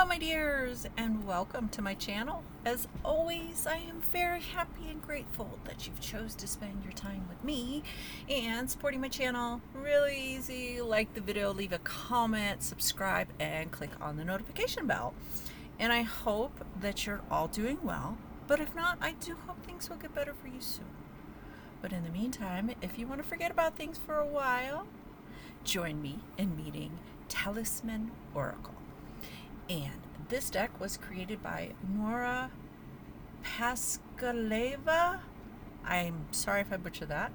Hello my dears, and welcome to my channel. As always, I am very happy and grateful that you've chose to spend your time with me and supporting my channel. Really easy. Like the video, leave a comment, subscribe, and click on the notification bell. And I hope that you're all doing well, but if not, I do hope things will get better for you soon. But in the meantime, if you want to forget about things for a while, join me in meeting Talisman Oracle. And this deck was created by Nora Paskaleva. I'm sorry if I butchered that.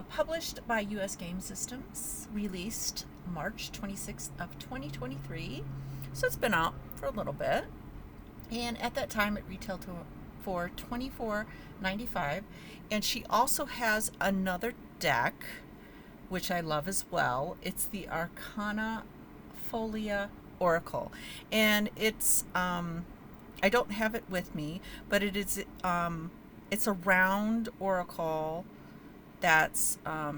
Published by US Game Systems, released March 26th of 2023. So it's been out for a little bit. And at that time it retailed for $24.95. And she also has another deck, which I love as well. It's the Arcana Folia Oracle, and it's I don't have it with me, but it is it's a round oracle that's I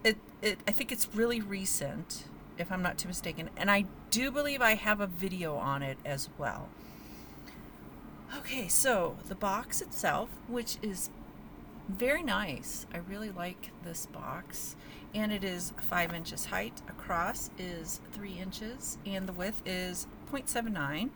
think it's really recent, if I'm not too mistaken, and I do believe I have a video on it as well. Okay, so the box itself, which is very nice. I really like this box, and it is 5 inches height. Across is 3 inches, and the width is 0.79.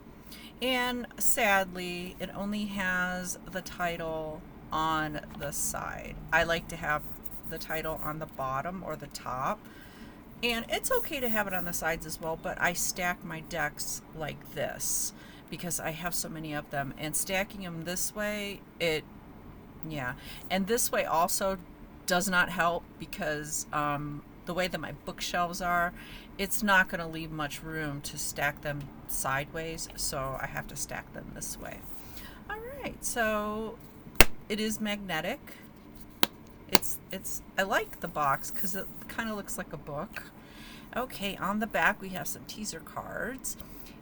And sadly, it only has the title on the side. I like to have the title on the bottom or the top, and it's okay to have it on the sides as well, but I stack my decks like this because I have so many of them, and stacking them this way, and this way also does not help because the way that my bookshelves are, it's not going to leave much room to stack them sideways, so I have to stack them this way. Alright, so it is magnetic. I like the box because it kind of looks like a book. Okay, on the back we have some teaser cards.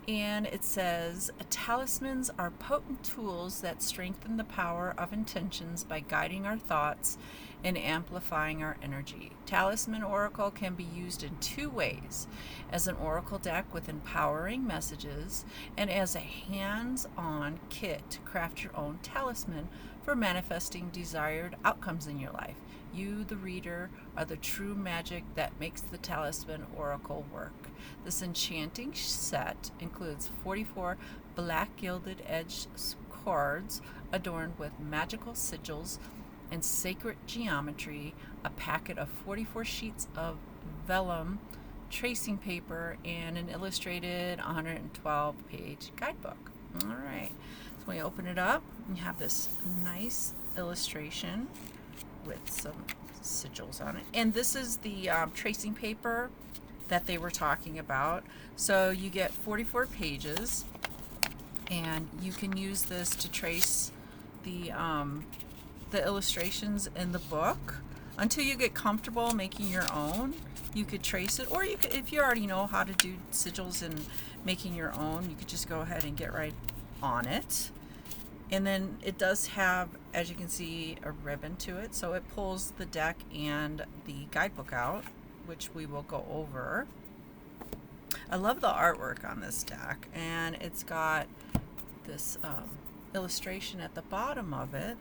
And it says, talismans are potent tools that strengthen the power of intentions by guiding our thoughts and amplifying our energy. Talisman Oracle can be used in two ways: as an oracle deck with empowering messages, and as a hands-on kit to craft your own talisman for manifesting desired outcomes in your life. You, the reader, are the true magic that makes the Talisman Oracle work. This enchanting set includes 44 black gilded edge cards adorned with magical sigils and sacred geometry, a packet of 44 sheets of vellum tracing paper, and an illustrated 112-page guidebook. All right, so when you open it up, you have this nice illustration with some sigils on it, and this is the tracing paper that they were talking about. So you get 44 pages, and you can use this to trace the illustrations in the book until you get comfortable making your own. You could trace it, or you could, if you already know how to do sigils and making your own, you could just go ahead and get right on it. And then it does have, as you can see, a ribbon to it, so it pulls the deck and the guidebook out, which we will go over. I love the artwork on this deck, and it's got this illustration at the bottom of it.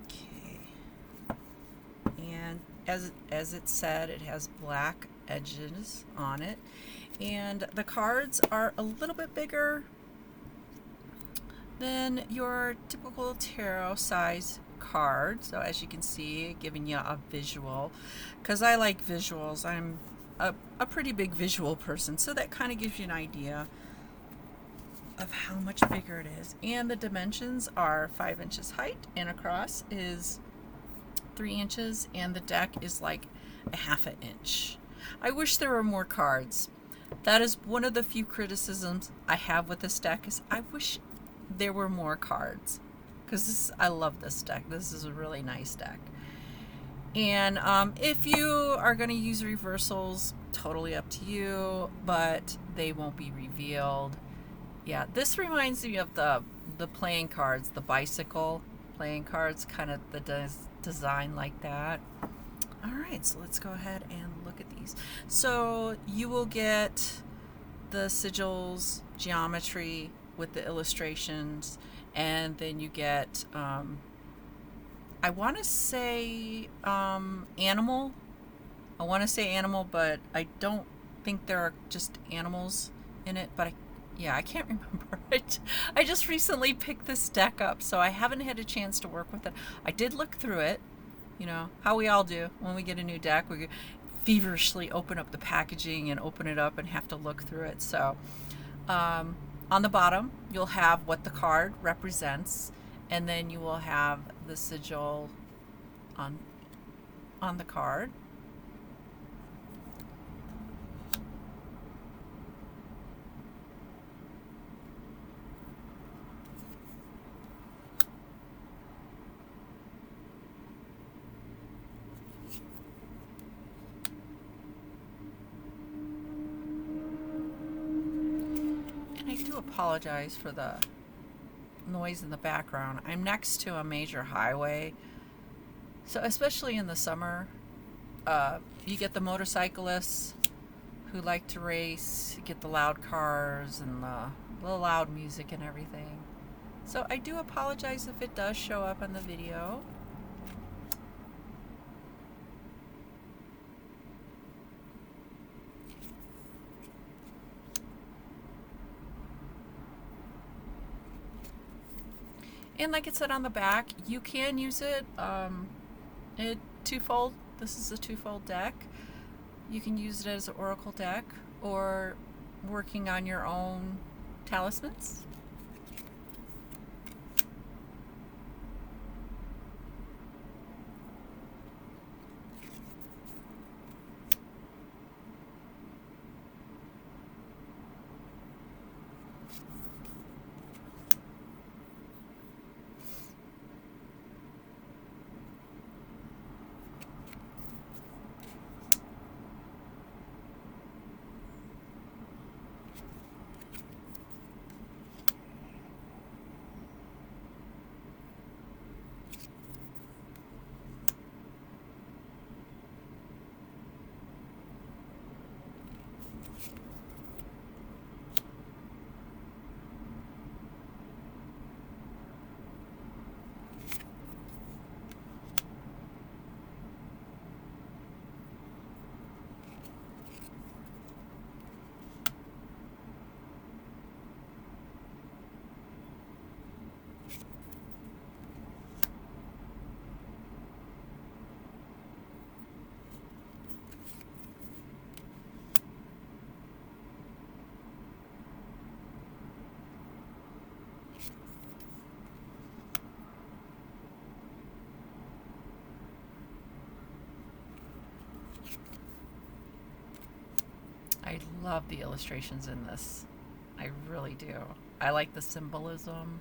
Okay, and as it said, it has black edges on it, and the cards are a little bit bigger than your typical tarot size card. So as you can see, giving you a visual, because I like visuals. I'm a pretty big visual person, so that kind of gives you an idea of how much bigger it is. And the dimensions are 5 inches height, and across is 3 inches, and the deck is like a half an inch. I wish there were more cards. That is one of the few criticisms I have with this deck, is I wish there were more cards, because I love this deck. This is a really nice deck. And if you are going to use reversals, totally up to you, but they won't be revealed. Yeah, this reminds me of the playing cards, the bicycle playing cards, kind of the design like that. All right, so let's go ahead and look at these. So you will get the sigils, geometry with the illustrations, and then you get, I want to say animal. I want to say animal, but I don't think there are just animals in it. But I can't remember it. I just recently picked this deck up, so I haven't had a chance to work with it. I did look through it, you know, how we all do when we get a new deck. We feverishly open up the packaging and open it up and have to look through it. So on the bottom, you'll have what the card represents, and then you will have the sigil on the card. And I do apologize for the noise in the background. I'm next to a major highway, so especially in the summer, you get the motorcyclists who like to race, you get the loud cars and the loud music and everything. So I do apologize if it does show up on the video. And like it said on the back, you can use it twofold. This is a twofold deck. You can use it as an oracle deck or working on your own talismans. I love the illustrations in this. I really do. I like the symbolism.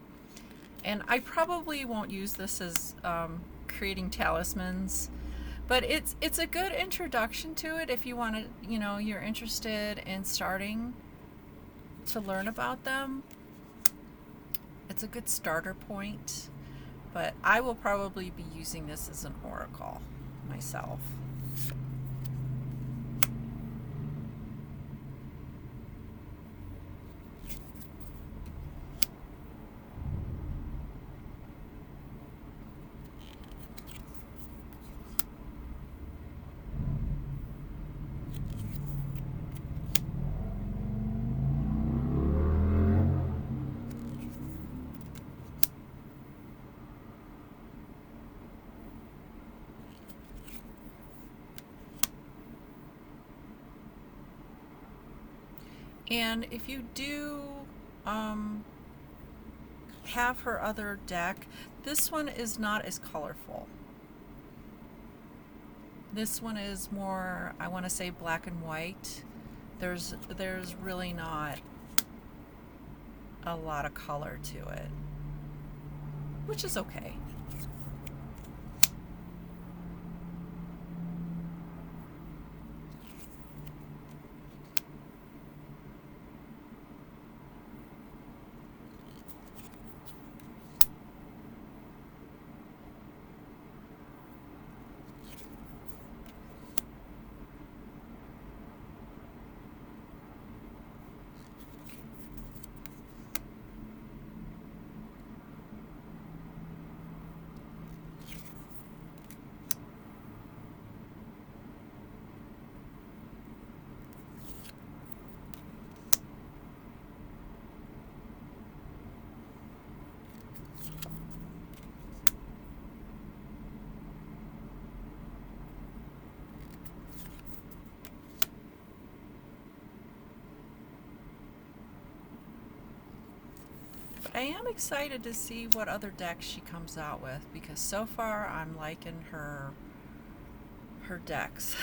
And I probably won't use this as creating talismans, but it's a good introduction to it if you want to, you know, you're interested in starting to learn about them. It's a good starter point, but I will probably be using this as an oracle myself. And if you do have her other deck, this one is not as colorful. This one is more, I want to say, black and white. There's really not a lot of color to it, which is okay. But I am excited to see what other decks she comes out with, because so far I'm liking her decks.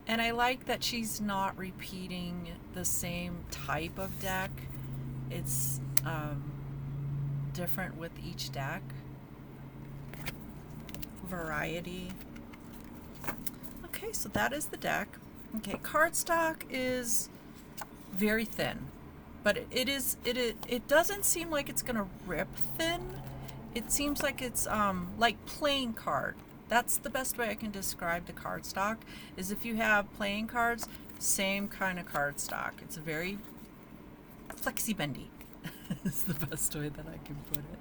And I like that she's not repeating the same type of deck. It's different with each deck. Variety. Okay, so that is the deck. Okay, cardstock is very thin, but it doesn't seem like it's gonna rip thin. It seems like it's like playing card. That's the best way I can describe the cardstock, is if you have playing cards, same kind of cardstock. It's very flexi-bendy. Is the best way that I can put it.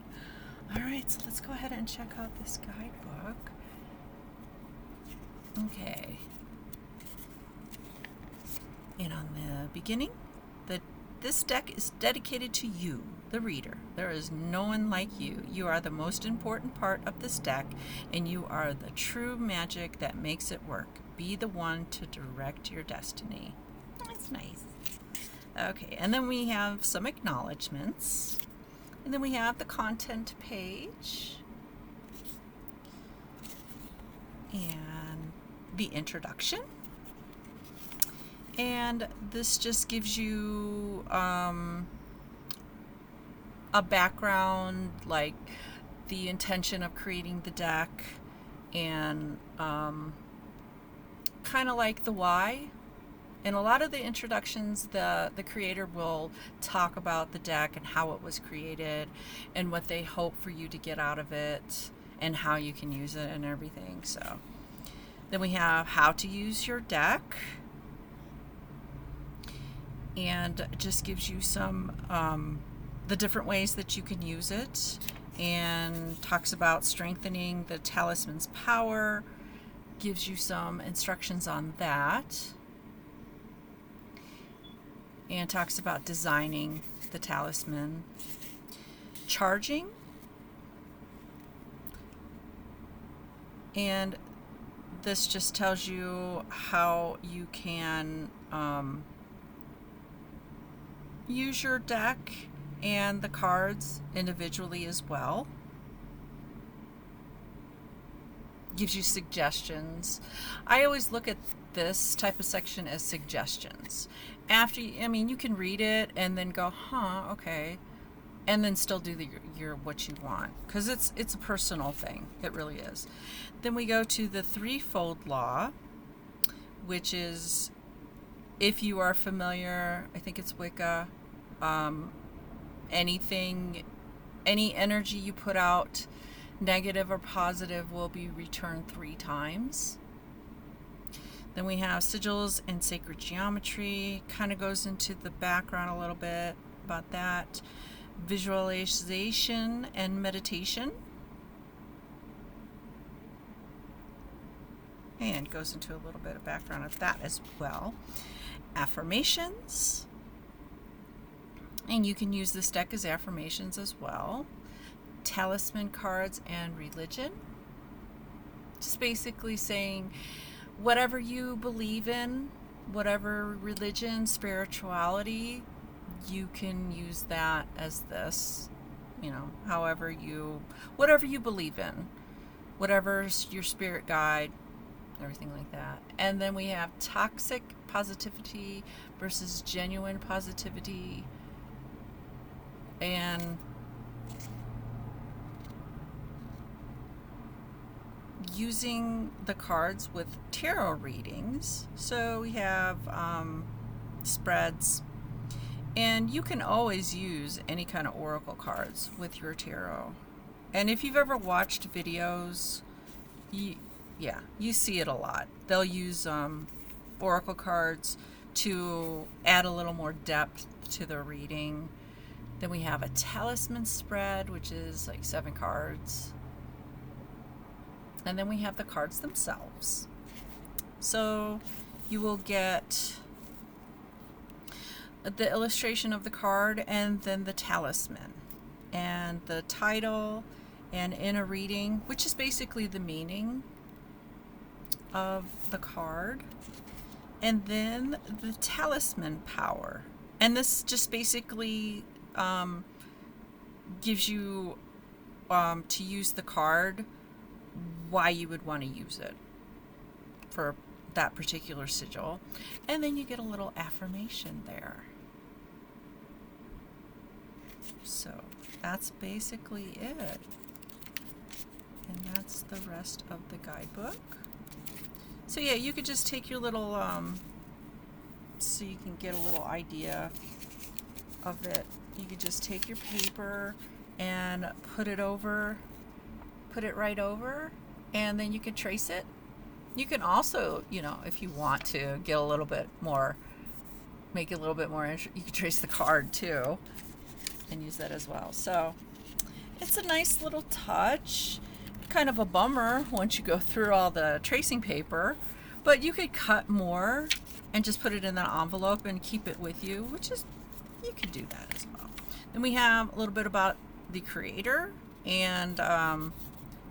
All right, so let's go ahead and check out this guidebook. Okay. And on the beginning, this deck is dedicated to you, the reader. There is no one like you. You are the most important part of this deck, and you are the true magic that makes it work. Be the one to direct your destiny. That's nice. Okay, and then we have some acknowledgments. And then we have the content page. And the introduction. And this just gives you a background, like the intention of creating the deck, and kind of like the why. In a lot of the introductions, the creator will talk about the deck and how it was created and what they hope for you to get out of it and how you can use it and everything. So then we have how to use your deck. And it just gives you some the different ways that you can use it, and talks about strengthening the talisman's power, gives you some instructions on that, and talks about designing the talisman, charging, and this just tells you how you can use your deck and the cards individually as well. Gives you suggestions. I always look at this type of section as suggestions. After you can read it and then go, okay, and then still do your what you want, because it's a personal thing. It really is. Then we go to the threefold law, which is, if you are familiar, I think it's Wicca, any energy you put out, negative or positive, will be returned 3 times. Then we have sigils and sacred geometry, kind of goes into the background a little bit about that. Visualization and meditation. And goes into a little bit of background of that as well. Affirmations. And you can use this deck as affirmations as well. Talisman cards and religion. Just basically saying whatever you believe in, whatever religion, spirituality, you can use that as this, whatever you believe in, whatever's your spirit guide, everything like that. And then we have toxic positivity versus genuine positivity, and using the cards with tarot readings. So we have spreads, and you can always use any kind of oracle cards with your tarot. And if you've ever watched videos, you see it a lot. They'll use oracle cards to add a little more depth to the reading. Then we have a talisman spread, which is like 7 cards. And then we have the cards themselves. So you will get the illustration of the card and then the talisman and the title and inner reading, which is basically the meaning of the card, and then the talisman power. And this just basically gives you to use the card why you would want to use it for that particular sigil. And then you get a little affirmation there. So that's basically it. And that's the rest of the guidebook. So yeah, you could just take your little, so you can get a little idea of it. You could just take your paper and put it right over, and then you can trace it. You can also, if you want to get a little bit more, make it a little bit more interesting, you can trace the card too and use that as well. So it's a nice little touch. Kind of a bummer once you go through all the tracing paper, but you could cut more and just put it in that envelope and keep it with you, you could do that as well. Then we have a little bit about the creator and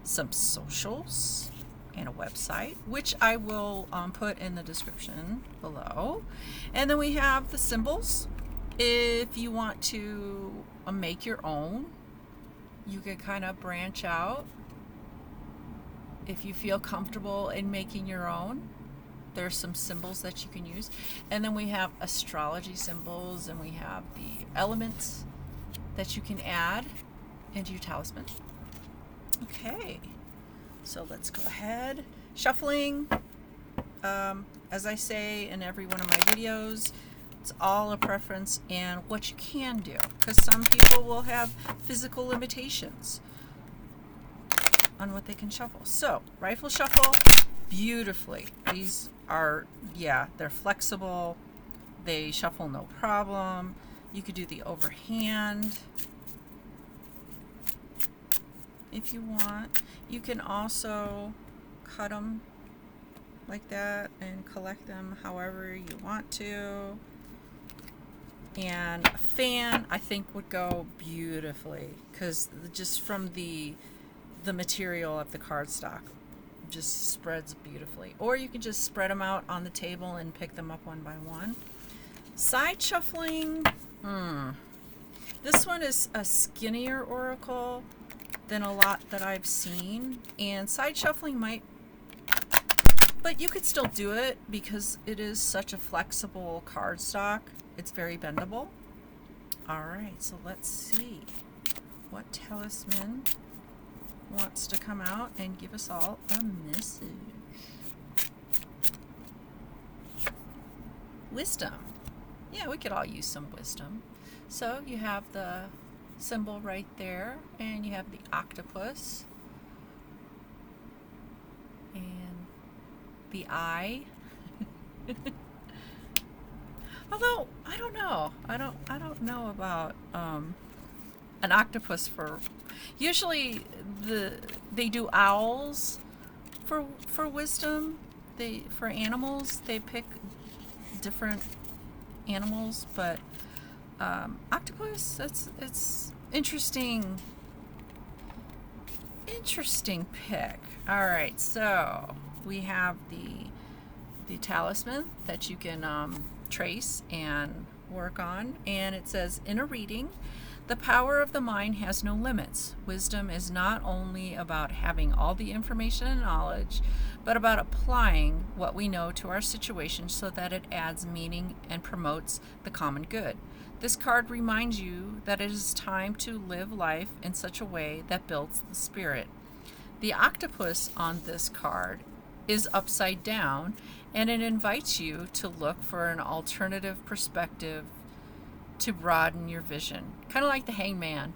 some socials and a website, which I will put in the description below. And then we have the symbols. If you want to make your own, you can kind of branch out. If you feel comfortable in making your own, there's some symbols that you can use. And then we have astrology symbols, and we have the elements that you can add into your talisman. Okay, so let's go ahead. Shuffling, as I say in every one of my videos, it's all a preference and what you can do, because some people will have physical limitations on what they can shuffle. So rifle shuffle beautifully. These are, they're flexible. They shuffle no problem. You could do the overhand if you want. You can also cut them like that and collect them however you want to. And a fan, I think, would go beautifully, because just from the material of the cardstock just spreads beautifully. Or you can just spread them out on the table and pick them up one by one. Side shuffling, this one is a skinnier oracle than a lot that I've seen, and side shuffling but you could still do it because it is such a flexible cardstock. It's very bendable. All right, so let's see what talisman wants to come out and give us all a message. Wisdom. Yeah, we could all use some wisdom. So you have the symbol right there, and you have the octopus and the eye. Although I don't know. I don't know about an octopus for. Usually they do owls for wisdom. For animals they pick different animals, but octopus, it's interesting pick. All right, so we have the talisman that you can trace and work on, and it says, in a reading, the power of the mind has no limits. Wisdom is not only about having all the information and knowledge, but about applying what we know to our situation so that it adds meaning and promotes the common good. This card reminds you that it is time to live life in such a way that builds the spirit. The octopus on this card is upside down, and it invites you to look for an alternative perspective to broaden your vision. Kind of like the hangman.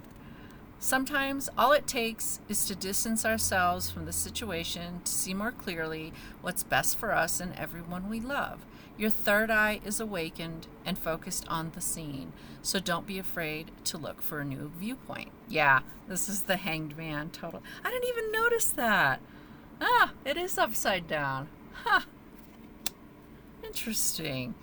Sometimes all it takes is to distance ourselves from the situation to see more clearly what's best for us and everyone we love. Your third eye is awakened and focused on the scene, so don't be afraid to look for a new viewpoint. Yeah, this is the hanged man. Total. I didn't even notice that. It is upside down. Huh. Interesting.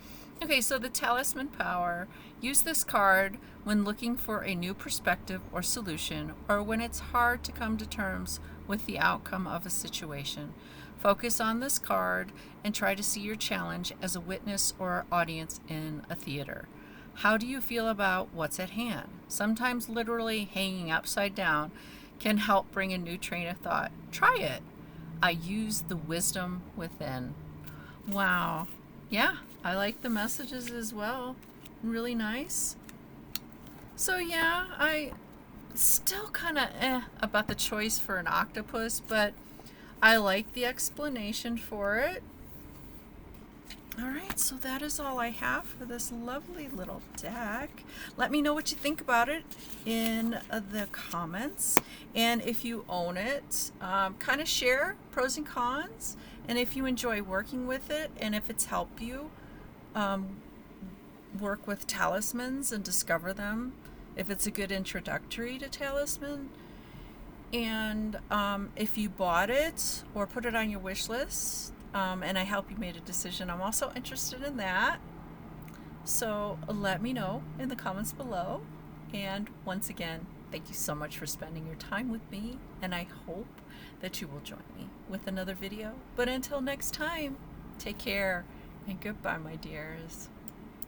Okay, so the talisman power. Use this card when looking for a new perspective or solution, or when it's hard to come to terms with the outcome of a situation. Focus on this card and try to see your challenge as a witness or audience in a theater. How do you feel about what's at hand? Sometimes literally hanging upside down can help bring a new train of thought. Try it. I use the wisdom within. Wow. Yeah, I like the messages as well. Really nice. So yeah, I still kind of about the choice for an octopus, but I like the explanation for it. All right, so that is all I have for this lovely little deck. Let me know what you think about it in the comments. And if you own it, kind of share pros and cons. And if you enjoy working with it, and if it's helped you work with talismans and discover them, if it's a good introductory to talisman. And if you bought it or put it on your wish list, and I help you made a decision, I'm also interested in that. So let me know in the comments below. And once again, thank you so much for spending your time with me, and I hope that you will join me with another video. But until next time, take care and goodbye, my dears.